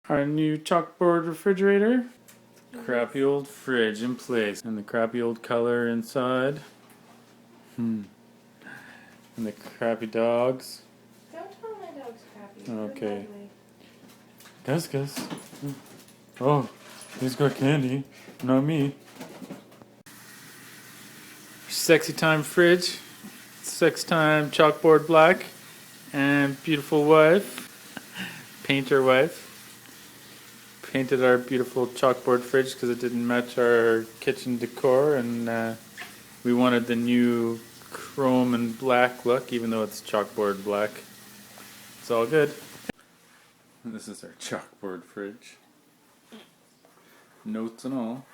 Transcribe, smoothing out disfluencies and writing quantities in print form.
Our new chalkboard refrigerator. Crappy old fridge in place. And the crappy old color inside. And the crappy dogs. Don't tell my dog's crappy. Okay. Gus. Oh, he's got candy. Not me. Sexy time fridge. Sex time chalkboard black. And beautiful wife. Painter wife. Painted our beautiful chalkboard fridge because it didn't match our kitchen decor, and we wanted the new chrome and black look even though it's chalkboard black. It's all good. This is our chalkboard fridge. Notes and all.